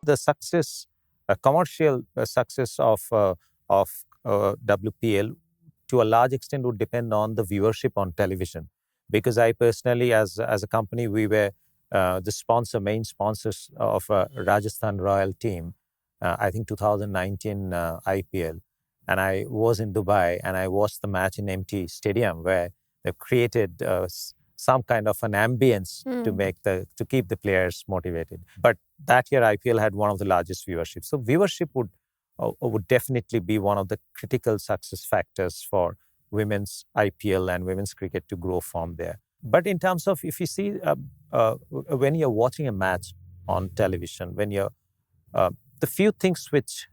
The success, commercial success of WPL to a large extent would depend on the viewership on television. Because I personally, as a company, we were the main sponsors of Rajasthan Royal team. I think 2019 IPL, and I was in Dubai and I watched the match in empty stadium where they've created some kind of an ambience to keep the players motivated. But that year IPL had one of the largest viewerships. So viewership would definitely be one of the critical success factors for women's IPL and women's cricket to grow from there. But in terms of, if you see, when you're watching a match on television, the few things which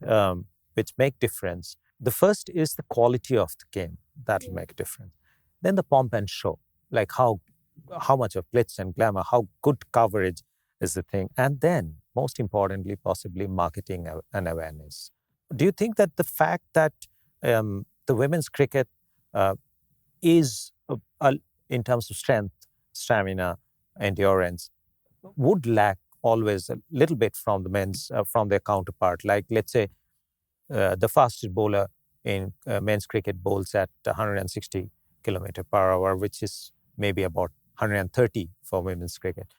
make difference. The first is the quality of the game that will make a difference. Then the pomp and show, like how much of glitz and glamour, how good coverage is the thing, and then most importantly, possibly marketing and awareness. Do you think that the fact that the women's cricket is, in terms of strength, stamina, endurance, would lack always a little bit from the men's, from their counterpart? Like, let's say, the fastest bowler in men's cricket bowls at 160 kilometer per hour, which is maybe about 130 for women's cricket.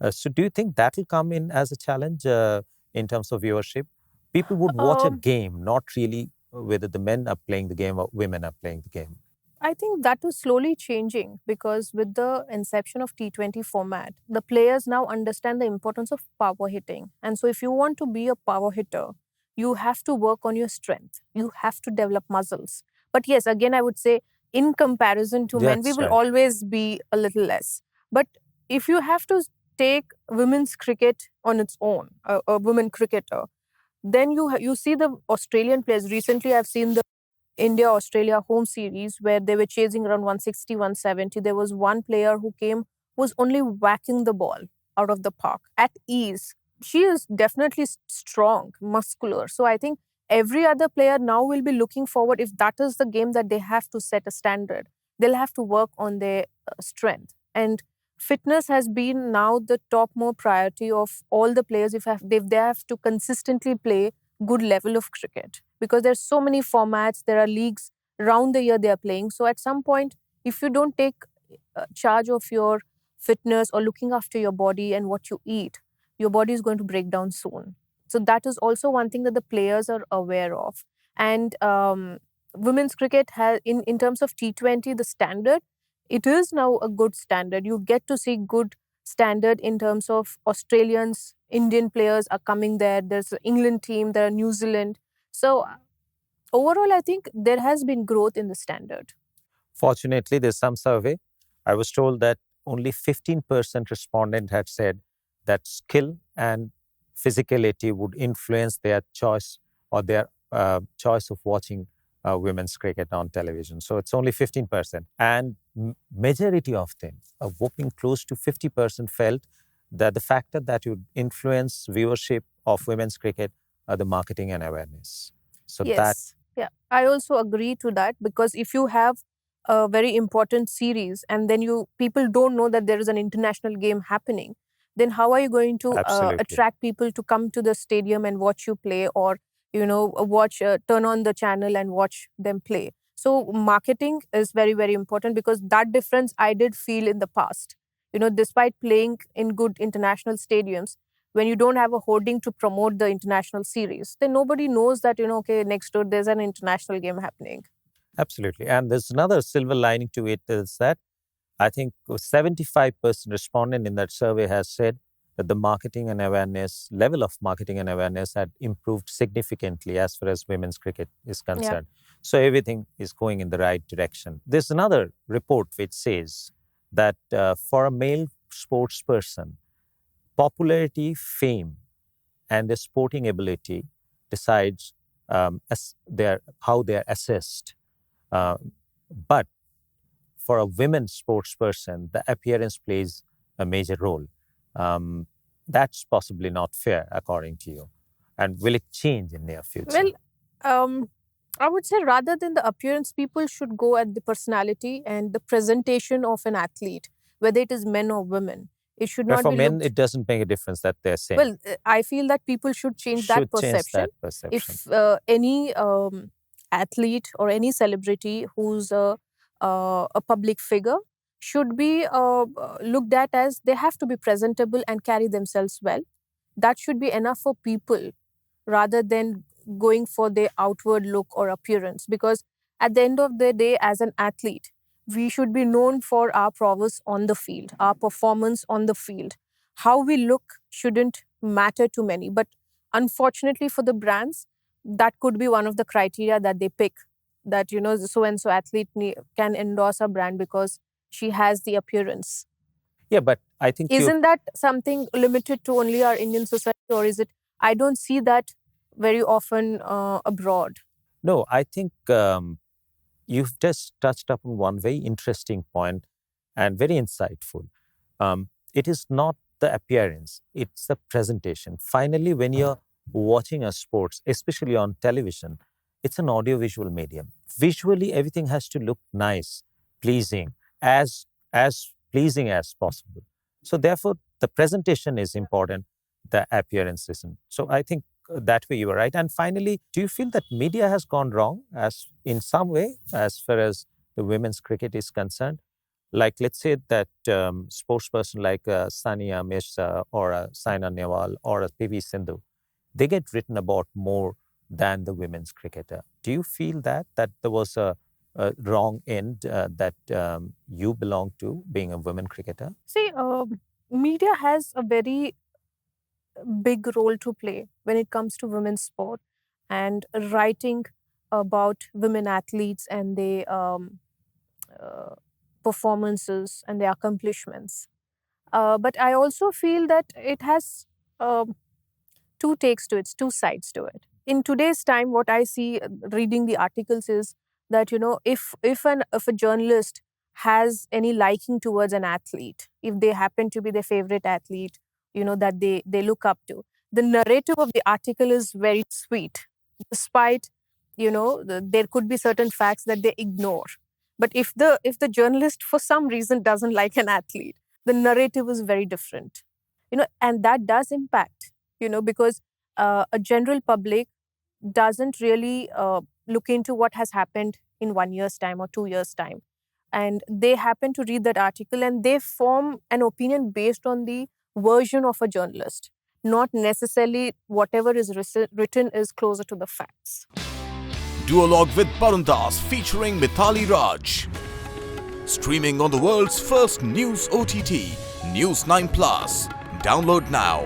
So do you think that will come in as a challenge in terms of viewership? People would watch a game, not really whether the men are playing the game or women are playing the game. I think that is slowly changing because with the inception of T20 format, the players now understand the importance of power hitting. And so if you want to be a power hitter, you have to work on your strength. You have to develop muscles. But yes, again, I would say in comparison to men, we That's will right. always be a little less. But if you have to take women's cricket on its own, a women cricketer, then you see the Australian players. Recently, I've seen the India-Australia home series where they were chasing around 160, 170. There was one player who came, was only whacking the ball out of the park at ease. She is definitely strong, muscular. So I think every other player now will be looking forward, if that is the game that they have to set a standard, they'll have to work on their strength. And fitness has been now the top more priority of all the players if they have to consistently play good level of cricket, because there's so many formats, there are leagues around the year they are playing. So at some point, if you don't take charge of your fitness or looking after your body and what you eat, your body is going to break down soon. So that is also one thing that the players are aware of. And women's cricket has, in terms of T20, the standard, it is now a good standard. You get to see good standard in terms of Australians, Indian players are coming there. There's an England team, there are New Zealand. So overall, I think there has been growth in the standard. Fortunately, there's some survey. I was told that only 15% respondent had said that skill and physicality would influence their choice or their choice of watching women's cricket on television. So it's only 15%. And majority of them, a whopping close to 50%, felt that the factor that would influence viewership of women's cricket are the marketing and awareness. So Yes. Yeah, I also agree to that, because if you have a very important series and then people don't know that there is an international game happening, then how are you going to attract people to come to the stadium and watch you play, or turn on the channel and watch them play? So marketing is very, very important, because that difference I did feel in the past. Despite playing in good international stadiums, when you don't have a hoarding to promote the international series, then nobody knows that, okay, next door there's an international game happening. Absolutely. And there's another silver lining to it, is that I think 75% respondent in that survey has said that the marketing and awareness, level of marketing and awareness had improved significantly as far as women's cricket is concerned. So everything is going in the right direction. There's another report which says that for a male sports person, popularity, fame, and their sporting ability decides how they are assessed. But for a women sports person, the appearance plays a major role. That's possibly not fair, according to you. And will it change in near future? Well, I would say rather than the appearance, people should go at the personality and the presentation of an athlete, whether it is men or women. It should But not for be men, looked. it doesn't make a difference that they're same. Well, I feel that people should change that Should change perception. that perception. If any athlete or any celebrity who's a public figure should be looked at as they have to be presentable and carry themselves well. That should be enough for people rather than going for their outward look or appearance. Because at the end of the day, as an athlete, we should be known for our prowess on the field, our performance on the field. How we look shouldn't matter to many. But unfortunately for the brands, that could be one of the criteria that they pick, that, you know, so and so athlete can endorse a brand because she has the appearance. Yeah, but I think Isn't that something limited to only our Indian society, or is it? I don't see that very often abroad. No, I think you've just touched upon one very interesting point and very insightful. It is not the appearance, it's the presentation. Finally, when you're watching a sports, especially on television, it's an audiovisual medium. Visually, everything has to look nice, pleasing, as pleasing as possible. So therefore, the presentation is important, the appearance isn't. So I think that way you are right. And finally, do you feel that media has gone wrong as in some way as far as the women's cricket is concerned? Like, let's say that sportsperson like Sania Mirza or Saina Nehwal or a PV Sindhu, they get written about more than the women's cricketer. Do you feel that there was a wrong end that you belong to, being a women cricketer? See, media has a very big role to play when it comes to women's sport and writing about women athletes and their uh, performances and their accomplishments. But I also feel that it has two takes to it, two sides to it. In today's time, what I see reading the articles is that, you know, if a journalist has any liking towards an athlete, if they happen to be their favorite athlete, you know, that they look up to, the narrative of the article is very sweet, despite, you know, there could be certain facts that they ignore. But if the journalist for some reason doesn't like an athlete, the narrative is very different, you know, and that does impact, you know, because a general public doesn't really look into what has happened in 1 year's time or 2 years' time. And they happen to read that article and they form an opinion based on the version of a journalist, not necessarily whatever is written is closer to the facts. Duologue with Barun featuring Mithali Raj. Streaming on the world's first news OTT, News 9 Plus. Download now.